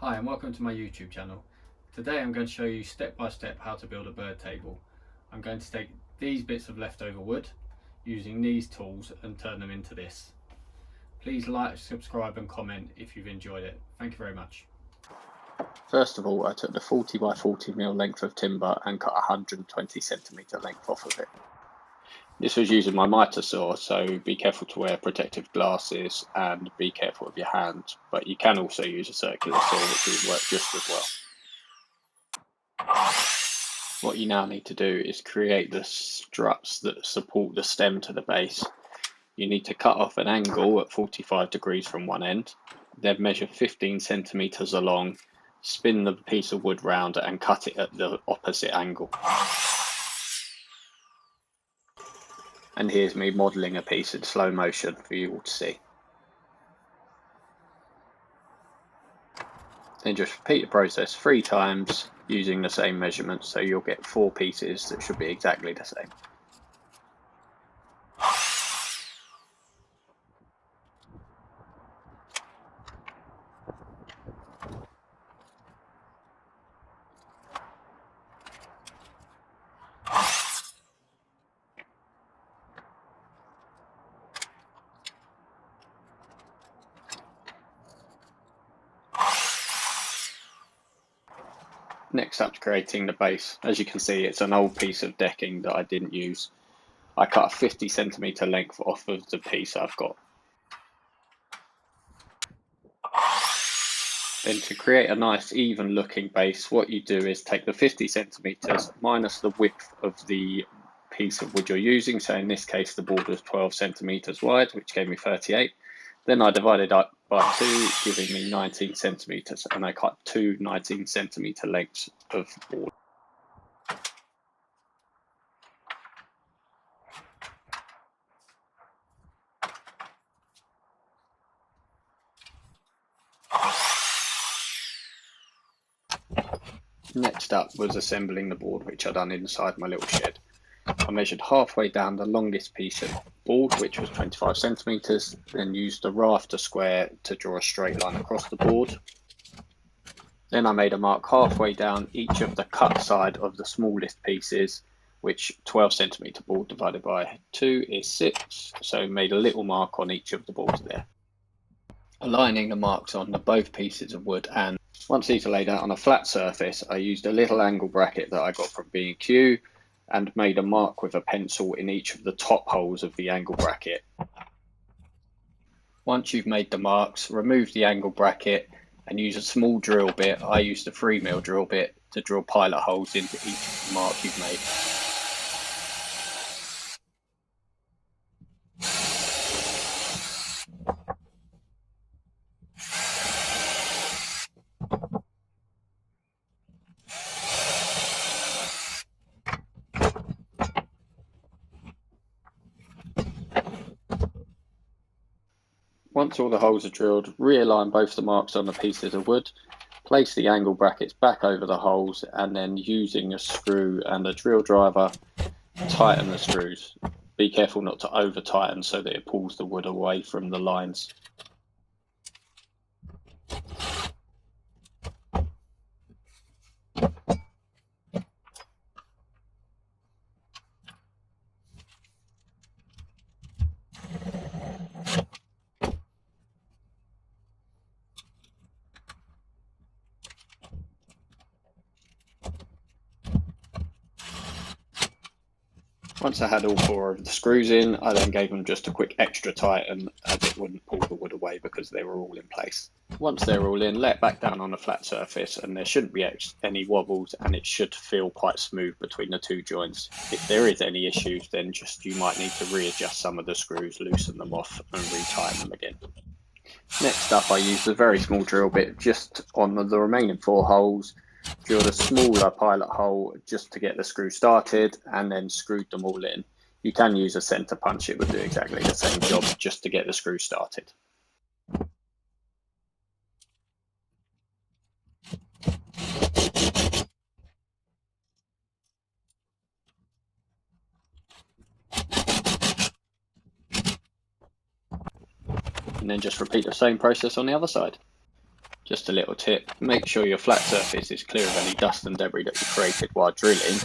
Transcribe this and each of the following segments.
Hi and welcome to my YouTube channel. Today I'm going to show you step by step how to build a bird table. I'm going to take these bits of leftover wood using these tools and turn them into this. Please like, subscribe and comment if you've enjoyed it. Thank you very much. First of all, I took the 40 by 40mm length of timber and cut 120cm length off of it. This was using my mitre saw, so be careful to wear protective glasses and be careful with your hands, but you can also use a circular saw, which will work just as well. What you now need to do is create the struts that support the stem to the base. You need to cut off an angle at 45 degrees from one end, then measure 15cm along, spin the piece of wood round and cut it at the opposite angle. And here's me modelling a piece in slow motion for you all to see. Then just repeat the process 3 times using the same measurements, so you'll get 4 pieces that should be exactly the same. Next up, creating the base. As you can see, it's an old piece of decking that I didn't use. I cut a 50cm length off of the piece I've got. Then to create a nice even looking base, what you do is take the 50cm minus the width of the piece of wood you're using. So in this case, the board was 12cm wide, which gave me 38. Then I divided up by 2, giving me 19cm, and I cut 2 19cm lengths of board. Next up was assembling the board, which I'd done inside my little shed. I measured halfway down the longest piece of board, which was 25cm, then used a rafter square to draw a straight line across the board. Then I made a mark halfway down each of the cut side of the smallest pieces, which 12cm board divided by 2 is 6, so made a little mark on each of the boards there. Aligning the marks on both pieces of wood, and once these are laid out on a flat surface, I used a little angle bracket that I got from B&Q and made a mark with a pencil in each of the top holes of the angle bracket. Once you've made the marks, remove the angle bracket and use a small drill bit. I used a 3mm drill bit to drill pilot holes into each mark you've made. Once all the holes are drilled, realign both the marks on the pieces of wood, place the angle brackets back over the holes, and then using a screw and a drill driver, tighten the screws. Be careful not to over tighten so that it pulls the wood away from the lines. Once I had all 4 of the screws in, I then gave them just a quick extra tighten as it wouldn't pull the wood away because they were all in place. Once they're all in, let it back down on a flat surface and there shouldn't be any wobbles, and it should feel quite smooth between the 2 joints. If there is any issues, then you might need to readjust some of the screws, loosen them off and retighten them again. Next up, I used a very small drill bit just on the remaining 4 holes, drilled a smaller pilot hole just to get the screw started, and then screwed them all in. You can use a centre punch, it would do exactly the same job just to get the screw started. And then just repeat the same process on the other side. Just a little tip, make sure your flat surface is clear of any dust and debris that you created while drilling.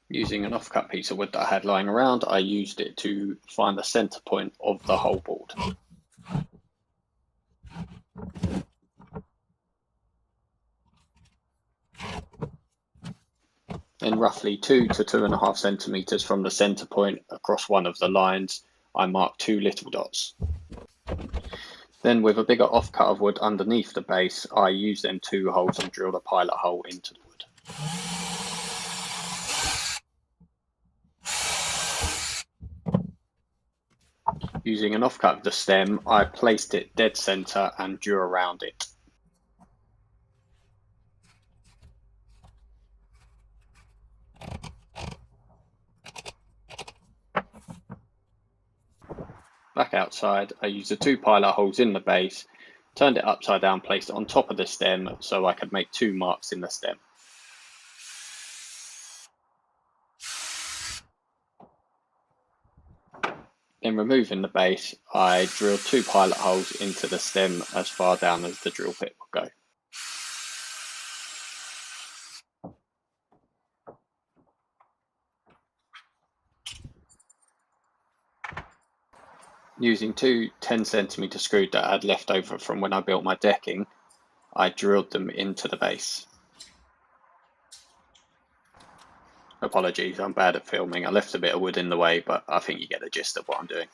Using an offcut piece of wood that I had lying around, I used it to find the centre point of the whole board. Then roughly 2 to 2.5 centimetres from the centre point across one of the lines, I marked 2 little dots. Then with a bigger offcut of wood underneath the base, I used them 2 holes and drilled a pilot hole into the wood. Using an offcut of the stem, I placed it dead centre and drew around it. Back outside, I used the 2 pilot holes in the base, turned it upside down, placed it on top of the stem so I could make 2 marks in the stem. Then removing the base, I drilled 2 pilot holes into the stem as far down as the drill bit would go. Using 2 10cm screws that I had left over from when I built my decking, I drilled them into the base. Apologies, I'm bad at filming. I left a bit of wood in the way, but I think you get the gist of what I'm doing.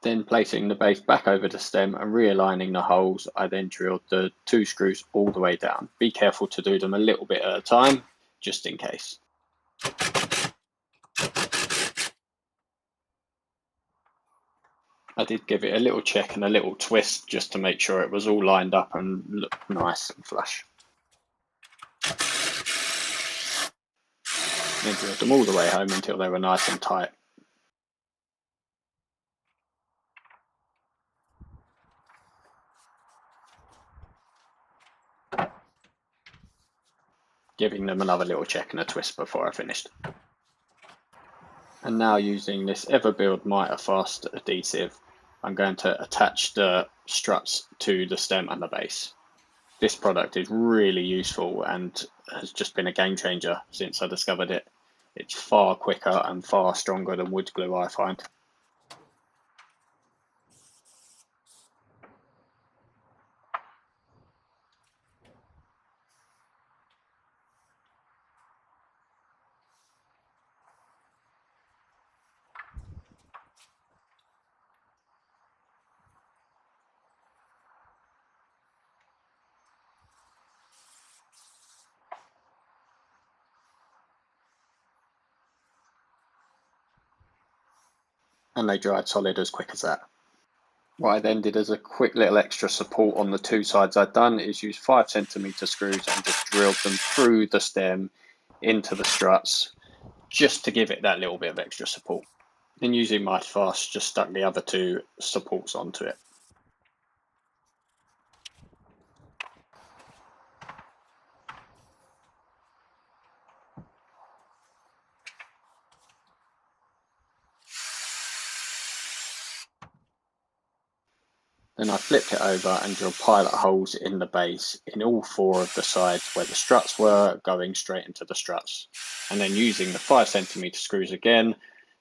Then placing the base back over the stem and realigning the holes, I then drilled the 2 screws all the way down. Be careful to do them a little bit at a time, just in case. I did give it a little check and a little twist just to make sure it was all lined up and looked nice and flush. Then drilled them all the way home until they were nice and tight. Giving them another little check and a twist before I finished. And now using this Everbuild Mitre Fast adhesive, I'm going to attach the struts to the stem and the base. This product is really useful and has just been a game changer since I discovered it. It's far quicker and far stronger than wood glue, I find. And they dried solid as quick as that. What I then did as a quick little extra support on the 2 sides I'd done is use 5cm screws and just drilled them through the stem into the struts just to give it that little bit of extra support. Then using my fast, just stuck the other 2 supports onto it. Then I flipped it over and drilled pilot holes in the base in all 4 of the sides where the struts were, going straight into the struts. And then using the 5cm screws again,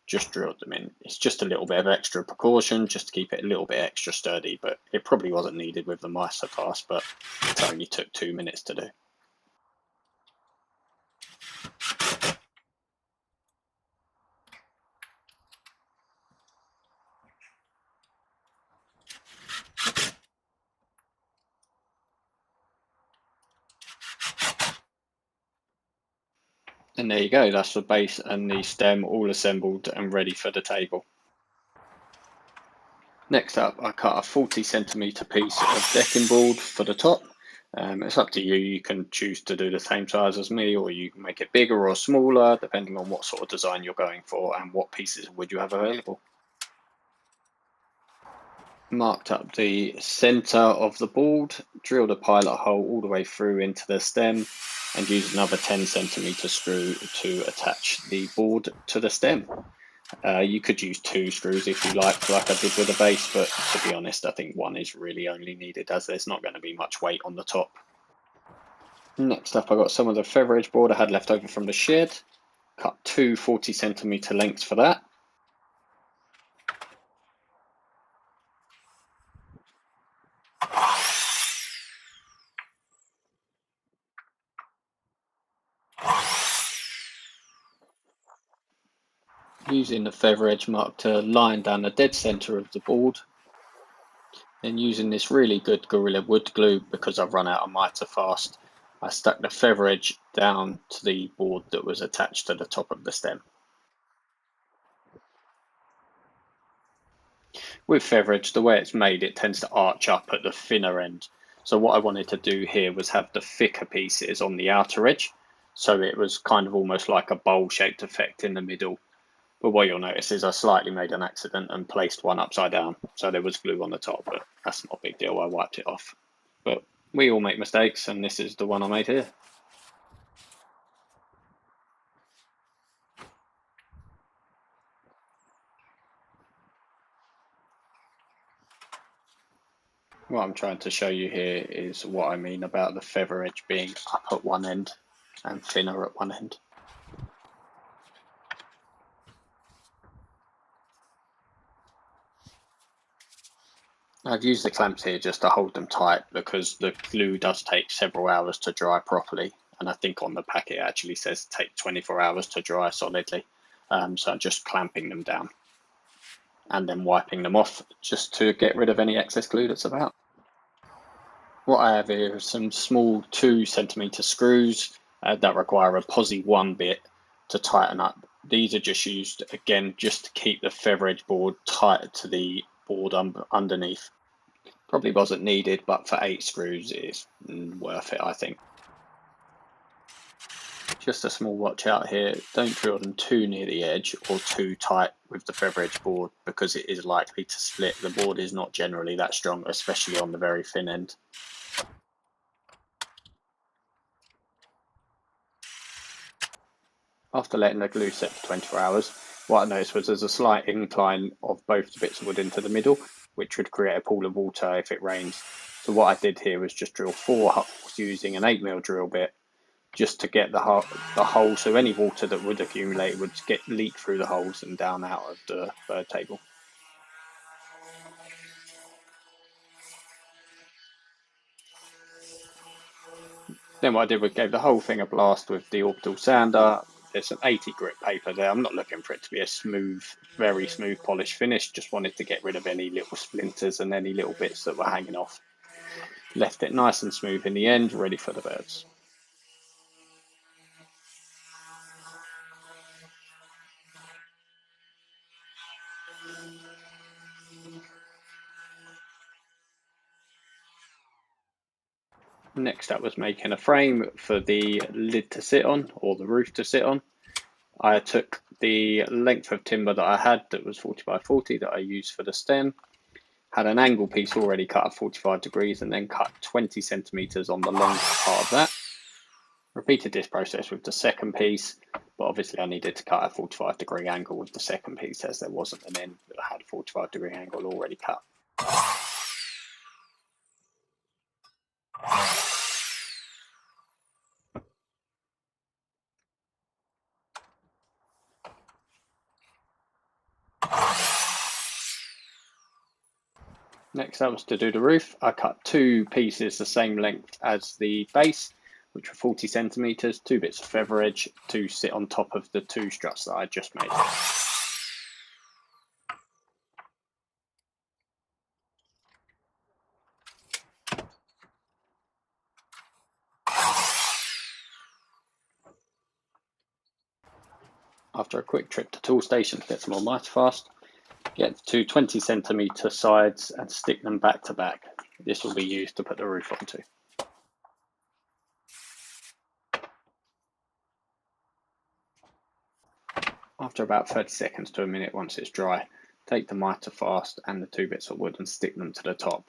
just drilled them in. It's just a little bit of extra precaution just to keep it a little bit extra sturdy, but it probably wasn't needed with the mice so fast, but it only took 2 minutes to do. And there you go, that's the base and the stem all assembled and ready for the table. Next up, I cut a 40cm piece of decking board for the top. It's up to you, you can choose to do the same size as me, or you can make it bigger or smaller depending on what sort of design you're going for and what pieces wood you have available. Marked up the center of the board, drilled a pilot hole all the way through into the stem, and used another 10cm screw to attach the board to the stem. You could use 2 screws if you like I did with the base, but to be honest, I think 1 is really only needed as there's not going to be much weight on the top. Next up, I got some of the feather edge board I had left over from the shed. Cut 2 40cm lengths for that. Using the feather edge mark to line down the dead center of the board. Then using this really good Gorilla wood glue, because I've run out of mitre fast, I stuck the feather edge down to the board that was attached to the top of the stem. With feather edge, the way it's made, it tends to arch up at the thinner end. So what I wanted to do here was have the thicker pieces on the outer edge, so it was kind of almost like a bowl-shaped effect in the middle. But what you'll notice is I slightly made an accident and placed one upside down, so there was glue on the top, but that's not a big deal, I wiped it off. But we all make mistakes, and this is the one I made here. What I'm trying to show you here is what I mean about the feather edge being up at one end and thinner at one end. I've used the clamps here just to hold them tight because the glue does take several hours to dry properly, and I think on the packet it actually says take 24 hours to dry solidly. So I'm just clamping them down and then wiping them off just to get rid of any excess glue that's about. What I have here is some small 2cm screws that require a posi 1 bit to tighten up. These are just used again just to keep the feather edge board tight to the board underneath. Probably wasn't needed, but for 8 screws it's worth it, I think. Just a small watch out here, don't drill them too near the edge or too tight with the feather edge board because it is likely to split. The board is not generally that strong, especially on the very thin end. After letting the glue set for 24 hours, what I noticed was there's a slight incline of both the bits of wood into the middle, which would create a pool of water if it rains. So what I did here was just drill 4 holes using an 8mm drill bit, just to get the hole, so any water that would accumulate would leak through the holes and down out of the bird table. Then what I did was gave the whole thing a blast with the orbital sander. There's an 80 grit paper there. I'm not looking for it to be a smooth, very smooth polished finish. Just wanted to get rid of any little splinters and any little bits that were hanging off. Left it nice and smooth in the end, ready for the birds. Next up was making a frame for the lid to sit on, or the roof to sit on. I took the length of timber that I had that was 40 by 40 that I used for the stem, had an angle piece already cut at 45 degrees and then cut 20 centimeters on the long part of that. Repeated this process with the second piece, but obviously I needed to cut a 45-degree angle with the second piece as there wasn't an end that had a 45-degree angle already cut. Next up was to do the roof. I cut 2 pieces the same length as the base, which were 40 centimeters, 2 bits of feather edge to sit on top of the 2 struts that I just made. After a quick trip to tool station to get some more mitre fast, get two 20cm sides and stick them back to back. This will be used to put the roof onto. After about 30 seconds to a minute, once it's dry, take the mitre fast and the two bits of wood and stick them to the top.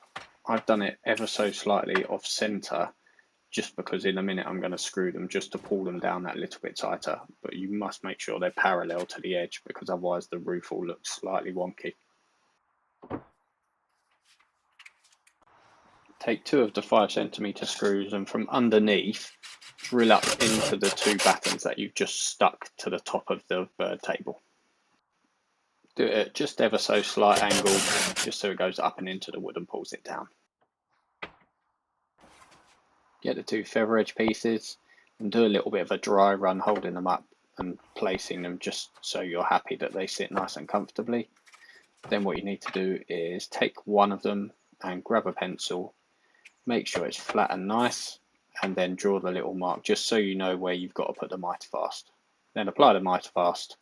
I've done it ever so slightly off centre, just because in a minute I'm going to screw them just to pull them down that little bit tighter, but you must make sure they're parallel to the edge because otherwise the roof will look slightly wonky. Take two of the 5cm screws and from underneath drill up into the two battens that you've just stuck to the top of the bird table. Do it at just ever so slight angle, just so it goes up and into the wood and pulls it down. Get the two feather edge pieces and do a little bit of a dry run holding them up and placing them just so you're happy that they sit nice and comfortably. Then what you need to do is take one of them and grab a pencil, make sure it's flat and nice, and then draw the little mark just so you know where you've got to put the mitre fast. Then apply the mitre fast,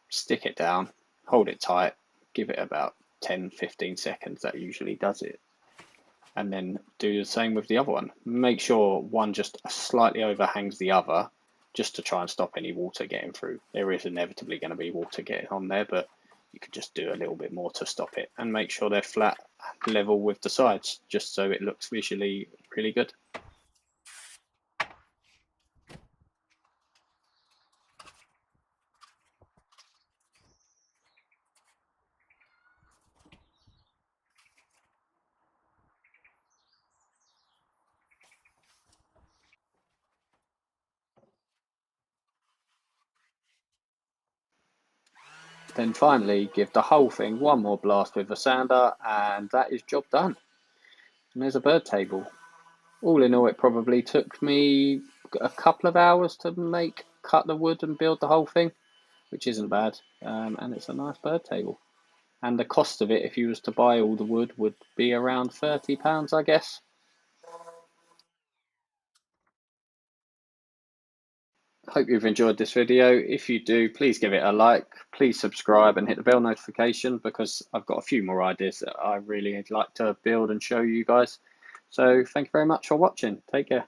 stick it down, hold it tight, give it about 10-15 seconds, that usually does it. And then do the same with the other one. Make sure one just slightly overhangs the other just to try and stop any water getting through. There is inevitably going to be water getting on there, but you could just do a little bit more to stop it, and make sure they're flat, level with the sides, just so it looks visually really good. Then finally give the whole thing one more blast with a sander, and that is job done. And there's a bird table. All in all, it probably took me a couple of hours to cut the wood and build the whole thing, which isn't bad. And it's a nice bird table. And the cost of it, if you was to buy all the wood, would be around £30, I guess. Hope you've enjoyed this video. If you do, please give it a like, please subscribe and hit the bell notification, because I've got a few more ideas that I really like to build and show you guys. So thank you very much for watching. Take care.